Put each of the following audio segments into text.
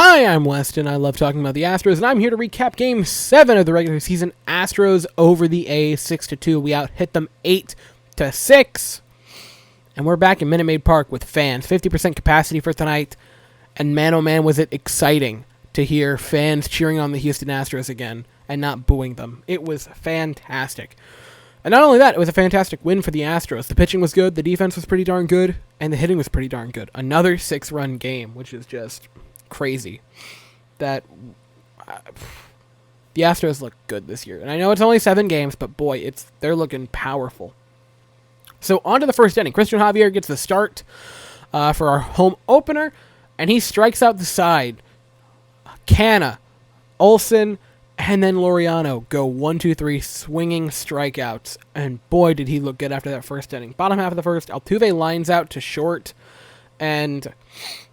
Hi, I'm Weston. I love talking about the Astros, and I'm here to recap Game 7 of the regular season. Astros over the A 6-2. We out-hit them 8-6. And we're back in Minute Maid Park with fans. 50% capacity for tonight. And man, oh man, was it exciting to hear fans cheering on the Houston Astros again and not booing them. It was fantastic. And not only that, it was a fantastic win for the Astros. The pitching was good, the defense was pretty darn good, and the hitting was pretty darn good. Another 6-run game, which is just crazy. That the Astros look good this year. And I know it's only 7 games, but boy, they're looking powerful. So on to the first inning. Cristian Javier gets the start for our home opener, and he strikes out the side. Canna, Olsen, and then Laureano go 1-2-3 swinging strikeouts. And boy, did he look good after that first inning. Bottom half of the first, Altuve lines out to short, and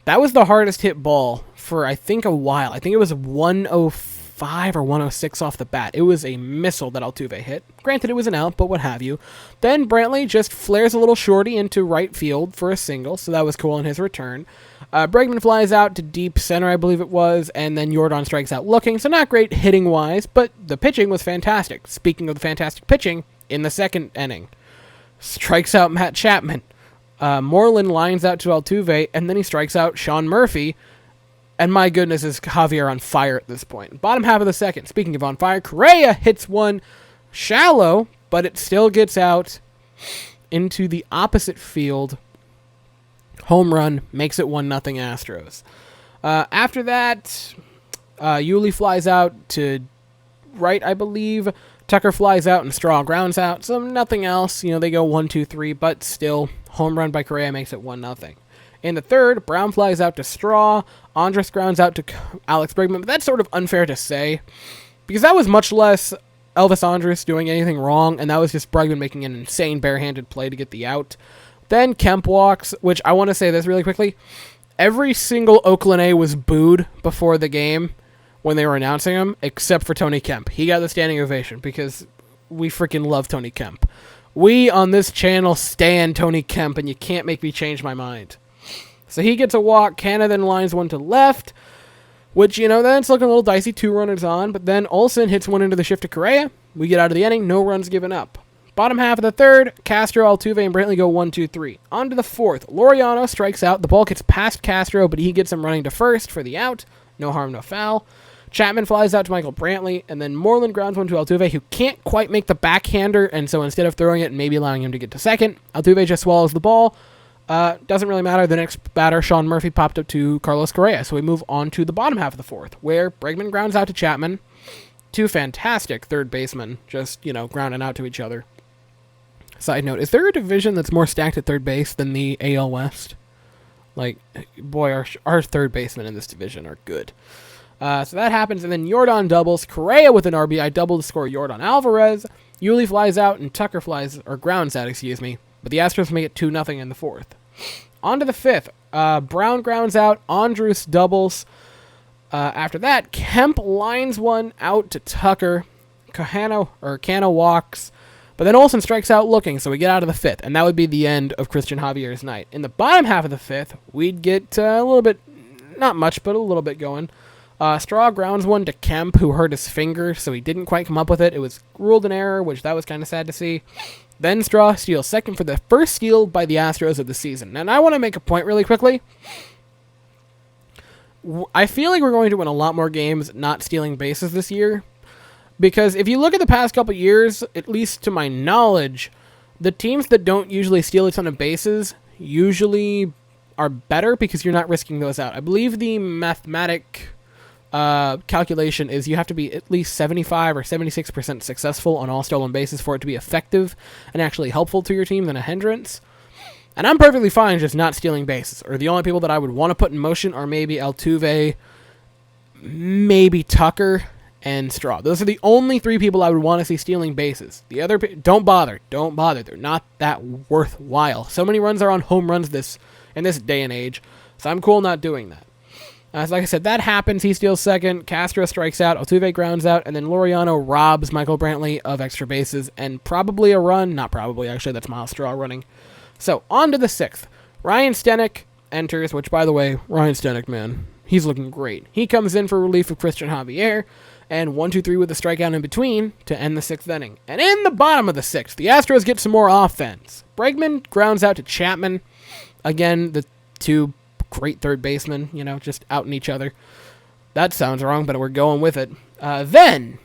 that was the hardest hit ball for, I think, a while. I think it was 105 or 106 off the bat. It was a missile that Altuve hit. Granted, it was an out, but what have you. Then Brantley just flares a little shorty into right field for a single, so that was cool in his return. Bregman flies out to deep center, I believe it was, and then Yordan strikes out looking, so not great hitting-wise, but the pitching was fantastic. Speaking of the fantastic pitching, in the second inning, strikes out Matt Chapman. Moreland lines out to Altuve, and then he strikes out Sean Murphy. And my goodness, is Javier on fire at this point. Bottom half of the second, speaking of on fire, Correa hits one shallow, but it still gets out into the opposite field. Home run, makes it 1-0 Astros. After that, Yuli flies out to right, I believe. Tucker flies out and Straw grounds out. So nothing else. They go 1-2-3, but still, home run by Correa makes it 1-0. In the third, Brown flies out to Straw. Andres grounds out to Alex Bregman. But that's sort of unfair to say, because that was much less Elvis Andres doing anything wrong, and that was just Bregman making an insane barehanded play to get the out. Then Kemp walks, which I want to say this really quickly. Every single Oakland A was booed before the game when they were announcing him, except for Tony Kemp. He got the standing ovation because we freaking love Tony Kemp. We on this channel stand Tony Kemp, and you can't make me change my mind. So he gets a walk. Canna then lines one to left, which, then it's looking a little dicey. 2 runners on, but then Olsen hits one into the shift to Correa. We get out of the inning. No runs given up. Bottom half of the third, Castro, Altuve, and Brantley go 1-2-3. On to the fourth, Laureano strikes out. The ball gets past Castro, but he gets him running to first for the out. No harm, no foul. Chapman flies out to Michael Brantley, and then Moreland grounds one to Altuve, who can't quite make the backhander, and so instead of throwing it and maybe allowing him to get to second, Altuve just swallows the ball. Doesn't really matter. The next batter, Sean Murphy, popped up to Carlos Correa, so we move on to the bottom half of the fourth, where Bregman grounds out to Chapman. 2 fantastic third basemen just, grounding out to each other. Side note, is there a division that's more stacked at third base than the AL West? Boy, our third basemen in this division are good. So that happens, and then Yordan doubles. Correa with an RBI double to score Yordan Alvarez. Yuli flies out, and Tucker grounds out, but the Astros make it 2-0 in the fourth. On to the fifth. Brown grounds out. Andrus doubles. After that, Kemp lines one out to Tucker. Canna walks. But then Olsen strikes out looking, so we get out of the fifth, and that would be the end of Cristian Javier's night. In the bottom half of the fifth, we'd get a little bit, not much, but a little bit going. Straw grounds one to Kemp, who hurt his finger, so he didn't quite come up with it. It was ruled an error, which that was kind of sad to see. Then Straw steals second for the first steal by the Astros of the season. And I want to make a point really quickly. I feel like we're going to win a lot more games not stealing bases this year. Because if you look at the past couple years, at least to my knowledge, the teams that don't usually steal a ton of bases usually are better because you're not risking those out. I believe the mathematic calculation is you have to be at least 75 or 76% successful on all stolen bases for it to be effective and actually helpful to your team than a hindrance. And I'm perfectly fine just not stealing bases. Or the only people that I would want to put in motion are maybe Altuve, maybe Tucker, and Straw. Those are the only 3 people I would want to see stealing bases. The other, don't bother. They're not that worthwhile. So many runs are on home runs in this day and age, so I'm cool not doing that. So like I said, that happens. He steals second. Castro strikes out. Altuve grounds out, and then Laureano robs Michael Brantley of extra bases and probably a run. Not probably, actually. That's Miles Straw running. So on to the 6th. Ryan Stennik enters, which, by the way, Ryan Stennik, man, He's looking great. He comes in for relief of Christian Javier, and 1-2-3 with a strikeout in between to end the 6th inning. And in the bottom of the 6th, the Astros get some more offense. Bregman grounds out to Chapman. Again, the two great third basemen, just outing each other. That sounds wrong, but we're going with it. Then,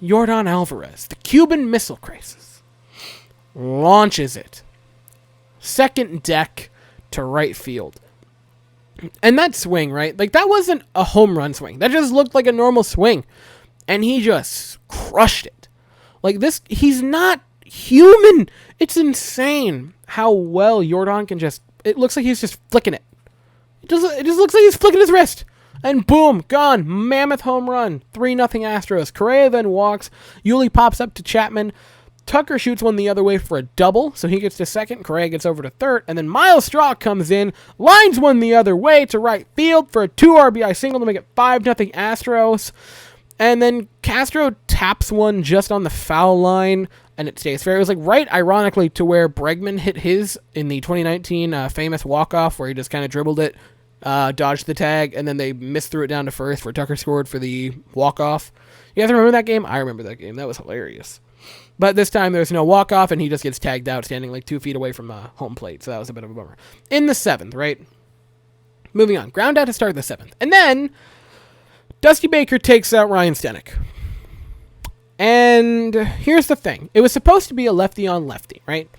Yordan Alvarez, the Cuban Missile Crisis, launches it. Second deck to right field. And that swing, right? Like, that wasn't a home run swing. That just looked like a normal swing. And he just crushed it. Like, he's not human. It's insane how well Yordan can it looks like he's just flicking it. It just looks like he's flicking his wrist. And boom, gone. Mammoth home run. 3-0 Astros. Correa then walks. Yuli pops up to Chapman. Tucker shoots one the other way for a double, so he gets to second. Correa gets over to third, and then Miles Straw comes in, lines one the other way to right field for a 2 RBI single to make it 5-0 Astros. And then Castro taps one just on the foul line, and it stays fair. It was like right, ironically, to where Bregman hit his in the 2019 famous walk-off, where he just kind of dribbled it, dodged the tag, and then they missed threw it down to first, where Tucker scored for the walk-off. You guys remember that game? I remember that game. That was hilarious. But this time there's no walk-off, and he just gets tagged out standing like 2 feet away from home plate, so that was a bit of a bummer. In the 7th, right? Moving on. Ground out to start the 7th. And then Dusty Baker takes out Ryan Stennik. And here's the thing. It was supposed to be a lefty-on-lefty, right?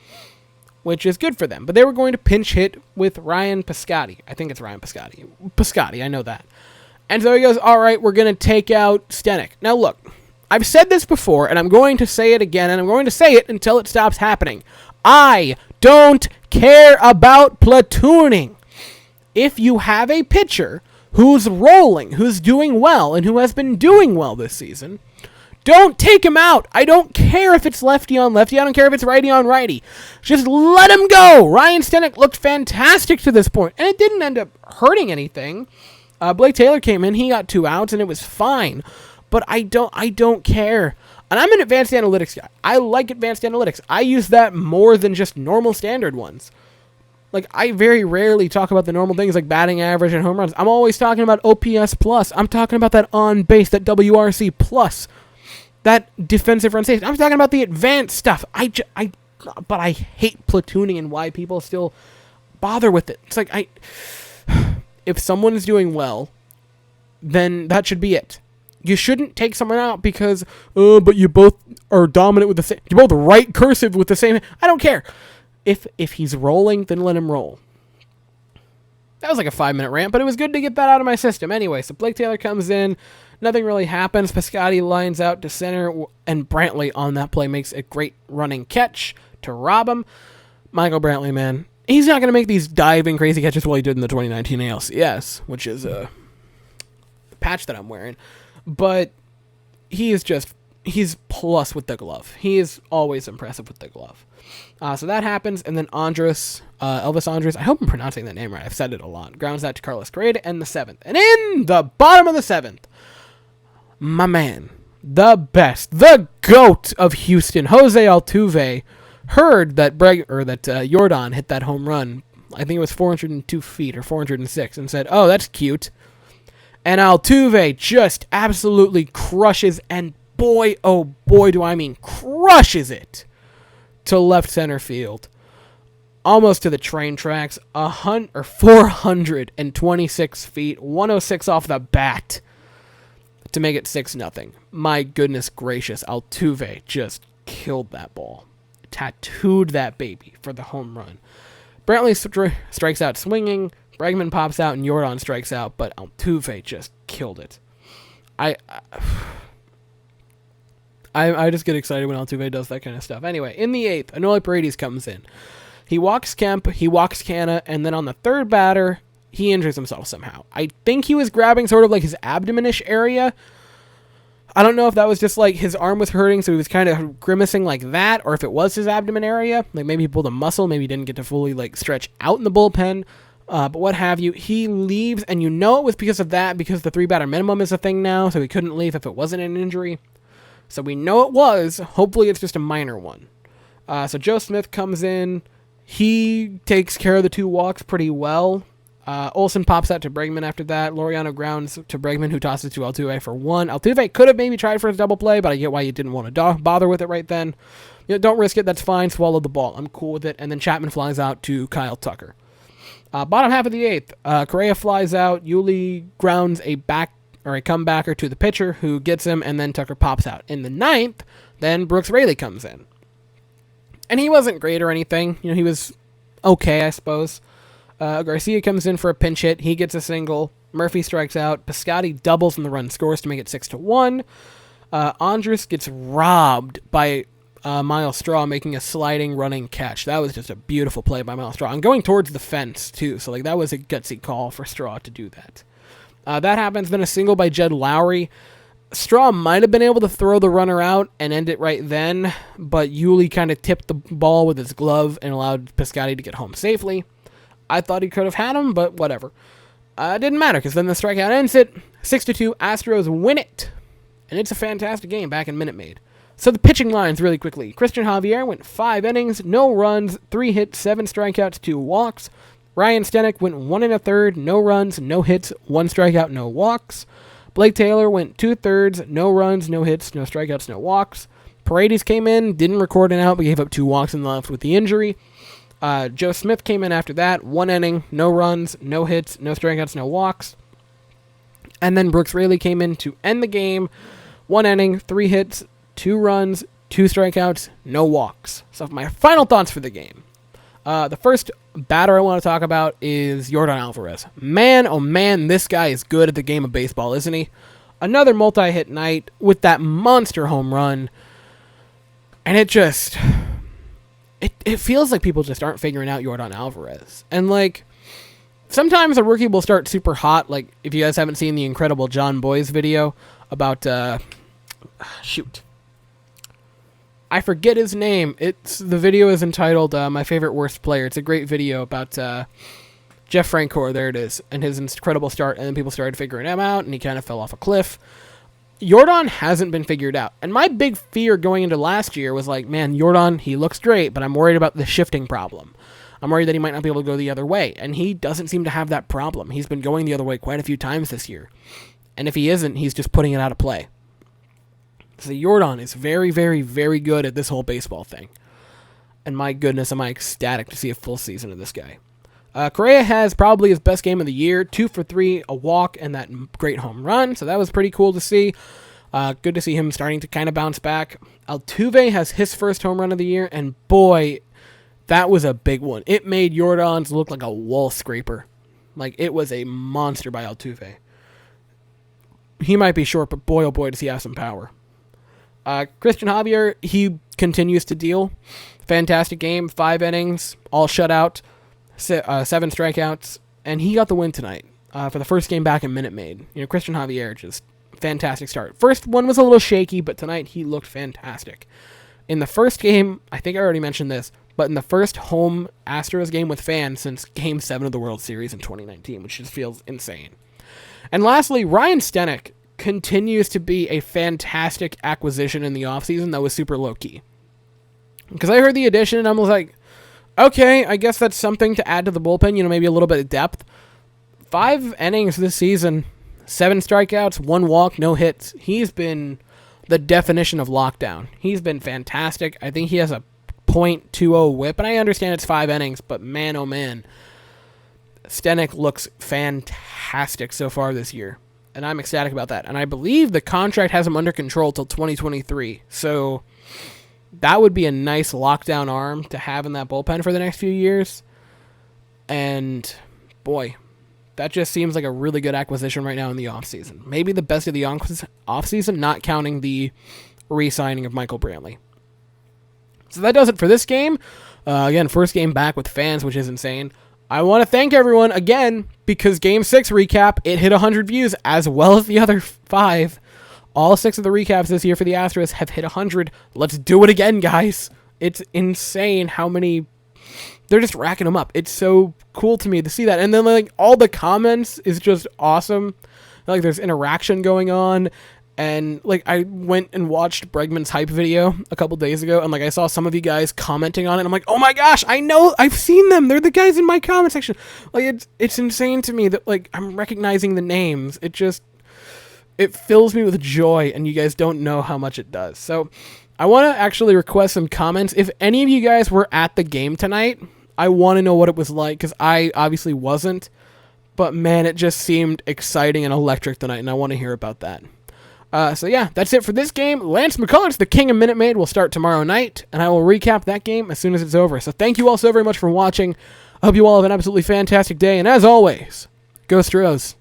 Which is good for them. But they were going to pinch hit with Ryan Piscotty. I think it's Ryan Piscotty. Piscotty, I know that. And so he goes, all right, we're going to take out Stennik. Now, look. I've said this before, and I'm going to say it again, and I'm going to say it until it stops happening. I don't care about platooning. If you have a pitcher who's rolling, who's doing well, and who has been doing well this season, don't take him out. I don't care if it's lefty on lefty. I don't care if it's righty on righty. Just let him go. Ryan Stennik looked fantastic to this point, and it didn't end up hurting anything. Blake Taylor came in. He got 2 outs, and it was fine. But I don't care. And I'm an advanced analytics guy. I like advanced analytics. I use that more than just normal standard ones. Like, I very rarely talk about the normal things like batting average and home runs. I'm always talking about OPS plus. I'm talking about that on base, that WRC plus, that defensive run safety. I'm talking about the advanced stuff. But I hate platooning and why people still bother with it. It's like, if someone is doing well, then that should be it. You shouldn't take someone out because, but you both are dominant with the same, you both write cursive with the same, I don't care. If he's rolling, then let him roll. That was like a 5-minute rant, but it was good to get that out of my system. Anyway, so Blake Taylor comes in, nothing really happens, Piscotty lines out to center, and Brantley on that play makes a great running catch to rob him. Michael Brantley, man, he's not going to make these diving crazy catches while he did in the 2019 ALCS, which is the patch that I'm wearing. But he's plus with the glove. He is always impressive with the glove. So that happens, and then Elvis Andres, I hope I'm pronouncing that name right. I've said it a lot. Grounds that to Carlos Correa to end the 7th. And in the bottom of the 7th, my man, the best, the GOAT of Houston, Jose Altuve, heard that Yordan hit that home run. I think it was 402 feet or 406, and said, oh, that's cute. And Altuve just absolutely crushes, and boy, oh boy, do I mean crushes it to left center field. Almost to the train tracks, 426 feet, 106 off the bat to make it 6-0. My goodness gracious, Altuve just killed that ball. Tattooed that baby for the home run. Brantley strikes out swinging. Bregman pops out and Yordan strikes out, but Altuve just killed it. I just get excited when Altuve does that kind of stuff. Anyway, in the 8th, Enola Paredes comes in. He walks Kemp, he walks Canna, and then on the third batter, he injures himself somehow. I think he was grabbing sort of like his abdomen-ish area. I don't know if that was just like his arm was hurting, so he was kind of grimacing like that, or if it was his abdomen area. Like maybe he pulled a muscle, maybe he didn't get to fully like stretch out in the bullpen. But what have you, he leaves, and you know it was because of that, because the 3-batter minimum is a thing now, so he couldn't leave if it wasn't an injury. So we know it was. Hopefully it's just a minor one. So Joe Smith comes in. He takes care of the 2 walks pretty well. Olsen pops out to Bregman after that. Laureano grounds to Bregman, who tosses to Altuve for 1. Altuve could have maybe tried for his double play, but I get why you didn't want to bother with it right then. Don't risk it. That's fine. Swallow the ball. I'm cool with it. And then Chapman flies out to Kyle Tucker. Bottom half of the 8th, Correa flies out. Yuli grounds a comebacker to the pitcher, who gets him, and then Tucker pops out. In the 9th, then Brooks Raley comes in. And he wasn't great or anything. He was okay, I suppose. Garcia comes in for a pinch hit. He gets a single. Murphy strikes out. Piscotty doubles and the run scores to make it 6-1. Andrus gets robbed by Miles Straw making a sliding running catch. That was just a beautiful play by Miles Straw. And going towards the fence, too. So that was a gutsy call for Straw to do that. That happens. Then a single by Jed Lowry. Straw might have been able to throw the runner out and end it right then, but Yuli kind of tipped the ball with his glove and allowed Piscotty to get home safely. I thought he could have had him, but whatever. It didn't matter, because then the strikeout ends it. 6-2, Astros win it. And it's a fantastic game back in Minute Maid. So the pitching lines really quickly. Christian Javier went 5 innings, no runs, 3 hits, 7 strikeouts, 2 walks. Ryan Stennik went 1 1/3, no runs, no hits, 1 strikeout, no walks. Blake Taylor went 2/3, no runs, no hits, no strikeouts, no walks. Paredes came in, didn't record an out, but gave up 2 walks in the left with the injury. Joe Smith came in after that, 1 inning, no runs, no hits, no strikeouts, no walks. And then Brooks Raley came in to end the game, 1 inning, 3 hits, 2 runs, 2 strikeouts, no walks. So my final thoughts for the game. The first batter I want to talk about is Yordan Alvarez. Man, oh man, this guy is good at the game of baseball, isn't he? Another multi-hit night with that monster home run. And it just... It feels like people just aren't figuring out Yordan Alvarez. And, sometimes a rookie will start super hot. Like, if you guys haven't seen the incredible John Boy's video about, I forget his name. The video is entitled, My Favorite Worst Player. It's a great video about, Jeff Francoeur, there it is, and his incredible start, and then people started figuring him out, and he kind of fell off a cliff. Yordan hasn't been figured out. And my big fear going into last year was man, Yordan, he looks great, but I'm worried about the shifting problem. I'm worried that he might not be able to go the other way. And he doesn't seem to have that problem. He's been going the other way quite a few times this year. And if he isn't, he's just putting it out of play. So Yordan is very, very, very good at this whole baseball thing. And my goodness, am I ecstatic to see a full season of this guy. Correa has probably his best game of the year, 2 for 3, a walk, and that great home run. So that was pretty cool to see. Good to see him starting to kind of bounce back. Altuve has his first home run of the year, and boy, that was a big one. It made Yordan's look like a wall scraper. It was a monster by Altuve. He might be short, but boy, oh boy, does he have some power. Christian Javier, he continues to deal. Fantastic game, 5 innings, all shutout. 7 strikeouts, and he got the win tonight for the first game back in Minute Maid. Christian Javier, just fantastic start. First one was a little shaky, but tonight he looked fantastic. In the first game, I think I already mentioned this, but in the first home Astros game with fans since Game 7 of the World Series in 2019, which just feels insane. And lastly, Ryan Stennik continues to be a fantastic acquisition in the offseason that was super low-key. Because I heard the addition, and I was like, okay, I guess that's something to add to the bullpen, maybe a little bit of depth. 5 innings this season, 7 strikeouts, 1 walk, no hits. He's been the definition of lockdown. He's been fantastic. I think he has a .20 whip, and I understand it's 5 innings, but man, oh man, Stennik looks fantastic so far this year, and I'm ecstatic about that. And I believe the contract has him under control till 2023, so... that would be a nice lockdown arm to have in that bullpen for the next few years. And, boy, that just seems like a really good acquisition right now in the offseason. Maybe the best of the offseason, not counting the re-signing of Michael Brantley. So that does it for this game. Again, first game back with fans, which is insane. I want to thank everyone again because Game 6 recap, it hit 100 views as well as the other 5. All 6 of the recaps this year for the Astros have hit 100. Let's do it again, guys. It's insane how many... they're just racking them up. It's so cool to me to see that. And then, all the comments is just awesome. There's interaction going on. And, like, I went and watched Bregman's hype video a couple days ago, and, like, I saw some of you guys commenting on it, and I'm like, oh my gosh, I know, I've seen them, they're the guys in my comment section. Like, it's insane to me that, like, I'm recognizing the names. It fills me with joy, and you guys don't know how much it does. So, I want to actually request some comments. If any of you guys were at the game tonight, I want to know what it was like, because I obviously wasn't, but man, it just seemed exciting and electric tonight, and I want to hear about that. So yeah, that's it for this game. Lance McCullers, the king of Minute Maid, will start tomorrow night, and I will recap that game as soon as it's over. So thank you all so very much for watching. I hope you all have an absolutely fantastic day, and as always, go Astros.